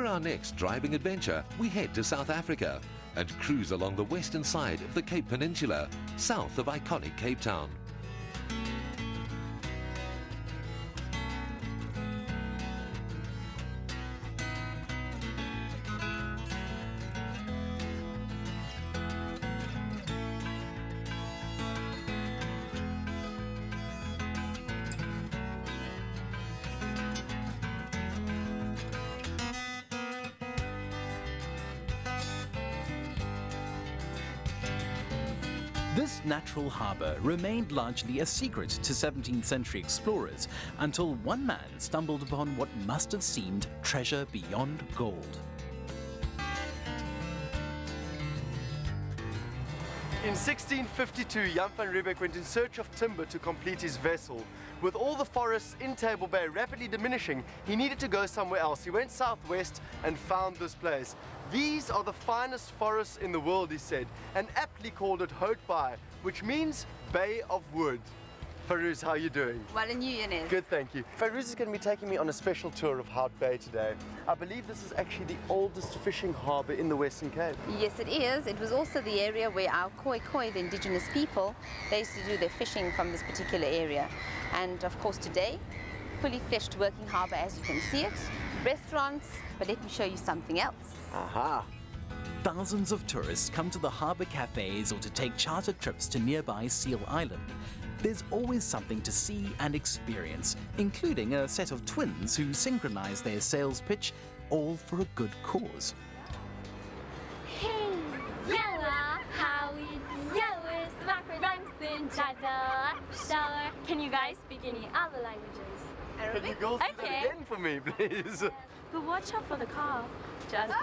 For our next driving adventure, we head to South Africa and cruise along the western side of the Cape Peninsula, south of iconic Cape Town. This natural harbour remained largely a secret to 17th century explorers until one man stumbled upon what must have seemed treasure beyond gold. In 1652, Jan van Riebeeck went in search of timber to complete his vessel. With all the forests in Table Bay rapidly diminishing, he needed to go somewhere else. He went southwest and found this place. These are the finest forests in the world, he said, and aptly called it Hout Bay, which means Bay of Wood. Farouz, how are you doing? Well, and you, Yanez? Good, thank you. Farouz is going to be taking me on a special tour of Hout Bay today. I believe this is actually the oldest fishing harbour in the Western Cape. Yes, it is. It was also the area where our Khoi, the indigenous people, they used to do their fishing from this particular area. And of course today, fully fleshed working harbour as you can see it. Restaurants, but let me show you something else. Aha! Thousands of tourists come to the harbour cafes or to take chartered trips to nearby Seal Island. There's always something to see and experience, including a set of twins who synchronize their sales pitch, all for a good cause. Hey, yalla, how it yellows, the backward rhymes in chada. Shallow. Can you guys speak any other languages? Can you girls do that again for me, please? Yes. But watch out for the car. Just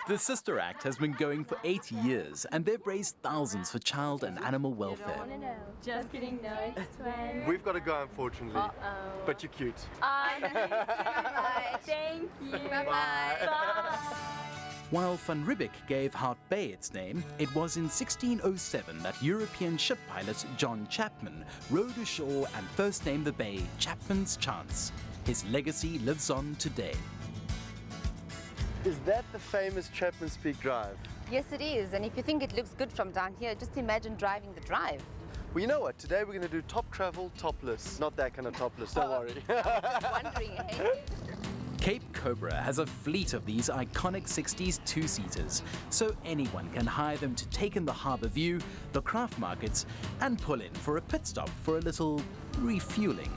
The Sister Act has been going for 8 years and they've raised thousands for child and animal welfare. wanna know. Just kidding, no, it's twin. We've got to go, unfortunately. Uh-oh. But you're cute. Thank you. Bye-bye. Bye. While Van Riebeeck gave Hout Bay its name, it was in 1607 that European ship pilot John Chapman rowed ashore and first named the bay Chapman's Chance. His legacy lives on today. Is that the famous Chapman's Peak Drive? Yes, it is. And if you think it looks good from down here, just imagine driving the drive. Well, you know what? Today we're going to do top travel topless. Not that kind of topless, don't worry. Wondering, hey? Cape Cobra has a fleet of these iconic 60s two-seaters, so anyone can hire them to take in the harbour view, the craft markets, and pull in for a pit stop for a little refueling.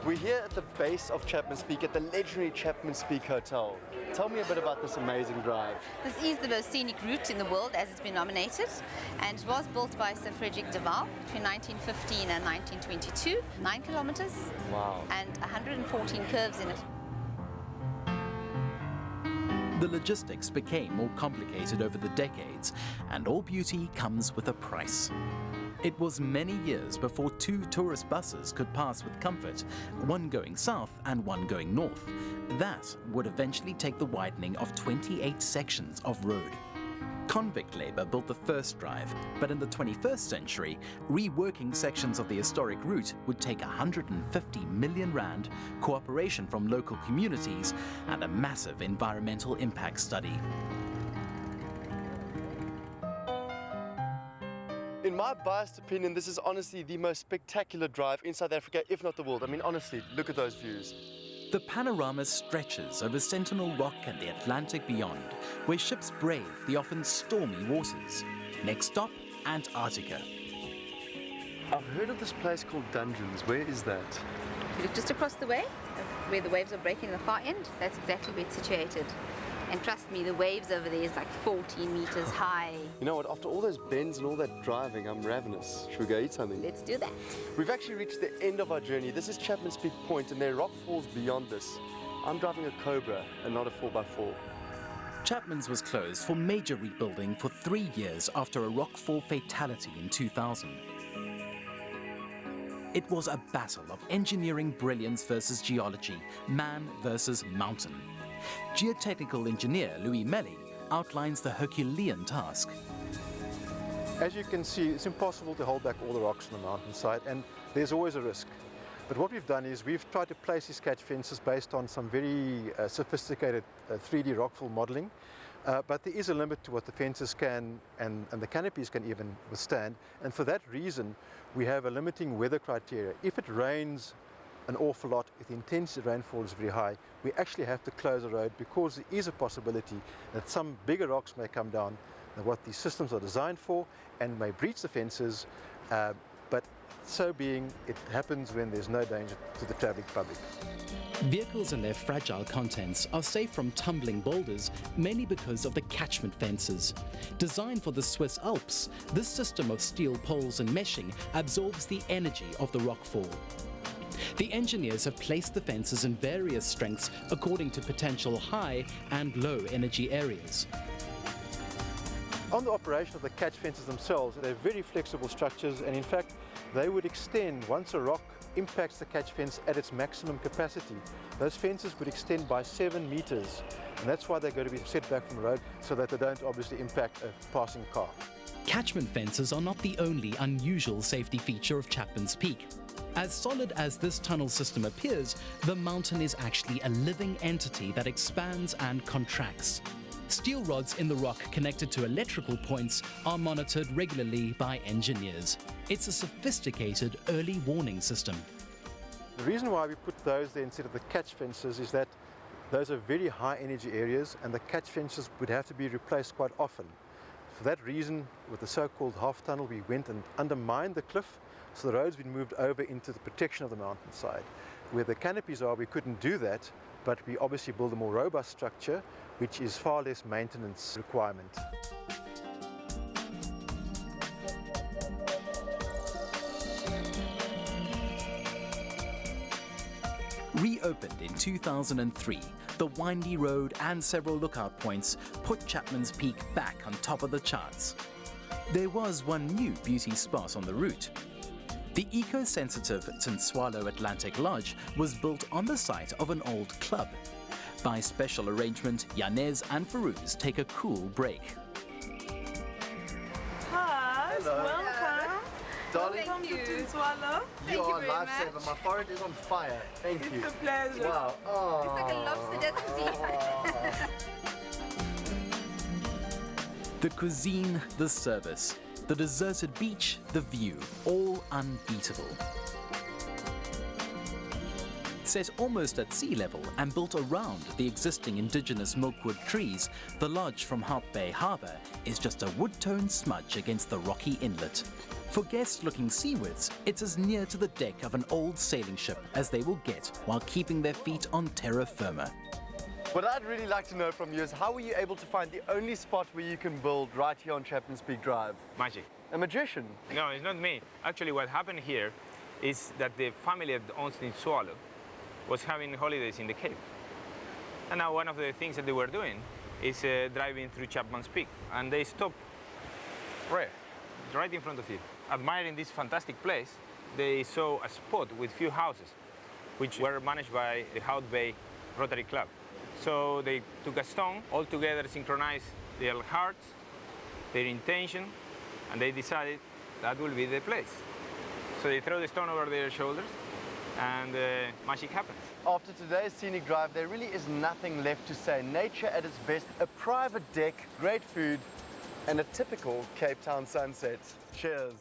We're here at the base of Chapman's Peak at the legendary Chapman's Peak Hotel. Tell me a bit about this amazing drive. This is the most scenic route in the world as it's been nominated, and it was built by Sir Frederick de Waal between 1915 and 1922, 9 kilometers. Wow. And 114 curves in it. The logistics became more complicated over the decades, and all beauty comes with a price. It was many years before 2 tourist buses could pass with comfort, one going south and one going north. That would eventually take the widening of 28 sections of road. Convict labour built the first drive, but in the 21st century, reworking sections of the historic route would take 150 million rand, cooperation from local communities, and a massive environmental impact study. In my biased opinion, this is honestly the most spectacular drive in South Africa, if not the world. I mean, honestly, look at those views. The panorama stretches over Sentinel Rock and the Atlantic beyond, where ships brave the often stormy waters. Next stop, Antarctica. I've heard of this place called Dungeons. Where is that? If you look just across the way, where the waves are breaking in the far end, that's exactly where it's situated. And trust me, the waves over there is like 14 meters high. You know what, after all those bends and all that driving, I'm ravenous. Should we go eat something? Let's do that. We've actually reached the end of our journey. This is Chapman's Peak Point and there are rock falls beyond this. I'm driving a Cobra and not a 4x4. Chapman's was closed for major rebuilding for 3 years after a rockfall fatality in 2000. It was a battle of engineering brilliance versus geology, man versus mountain. Geotechnical engineer Louis Melly outlines the Herculean task. As you can see, it's impossible to hold back all the rocks on the mountainside, and there's always a risk. But what we've done is we've tried to place these catch fences based on some very sophisticated 3D rockfall modeling. But there is a limit to what the fences can and the canopies can even withstand. And for that reason, we have a limiting weather criteria. If it rains an awful lot, if the intensity of rainfall is very high, we actually have to close the road because there is a possibility that some bigger rocks may come down than what these systems are designed for and may breach the fences. But so being, it happens when there's no danger to the travelling public. Vehicles and their fragile contents are safe from tumbling boulders mainly because of the catchment fences. Designed for the Swiss Alps, this system of steel poles and meshing absorbs the energy of the rockfall. The engineers have placed the fences in various strengths according to potential high and low energy areas. On the operation of the catch fences themselves, they're very flexible structures, and in fact they would extend once a rock impacts the catch fence at its maximum capacity. Those fences would extend by 7 meters, and that's why they're going to be set back from the road so that they don't obviously impact a passing car. Catchment fences are not the only unusual safety feature of Chapman's Peak. As solid as this tunnel system appears, the mountain is actually a living entity that expands and contracts. Steel rods in the rock connected to electrical points are monitored regularly by engineers. It's a sophisticated early warning system. The reason why we put those there instead of the catch fences is that those are very high energy areas and the catch fences would have to be replaced quite often. For that reason, with the so-called half tunnel, we went and undermined the cliff, so the road's been moved over into the protection of the mountainside. Where the canopies are, we couldn't do that, but we obviously build a more robust structure, which is far less maintenance requirement. Reopened in 2003, the windy road and several lookout points put Chapman's Peak back on top of the charts. There was one new beauty spot on the route. The eco-sensitive Tswalo Atlantic Lodge was built on the site of an old club. By special arrangement, Yanez and Farouz take a cool break. Hi, Hello. welcome. Darling, Welcome to Tswalo. you are a lifesaver. My forehead is on fire. Thank you. It's a pleasure. Wow. Oh. It's like a lobster, doesn't it? The cuisine, the service, the deserted beach, the view, all unbeatable. Set almost at sea level and built around the existing indigenous milkwood trees, the lodge from Harp Bay Harbour is just a wood-toned smudge against the rocky inlet. For guests looking seawards, it's as near to the deck of an old sailing ship as they will get while keeping their feet on terra firma. What I'd really like to know from you is how were you able to find the only spot where you can build right here on Chapman's Peak Drive? Magic. A magician? No, it's not me. Actually, what happened here is that the family that owns the Tswalo was having holidays in the Cape. And now one of the things that they were doing is driving through Chapman's Peak. And they stopped right in front of you. Admiring this fantastic place, they saw a spot with few houses, which were managed by the Hout Bay Rotary Club. So they took a stone, all together synchronized their hearts, their intention, and they decided that will be the place. So they throw the stone over their shoulders, and magic happens. After today's scenic drive, there really is nothing left to say. Nature at its best, a private deck, great food, and a typical Cape Town sunset. Cheers.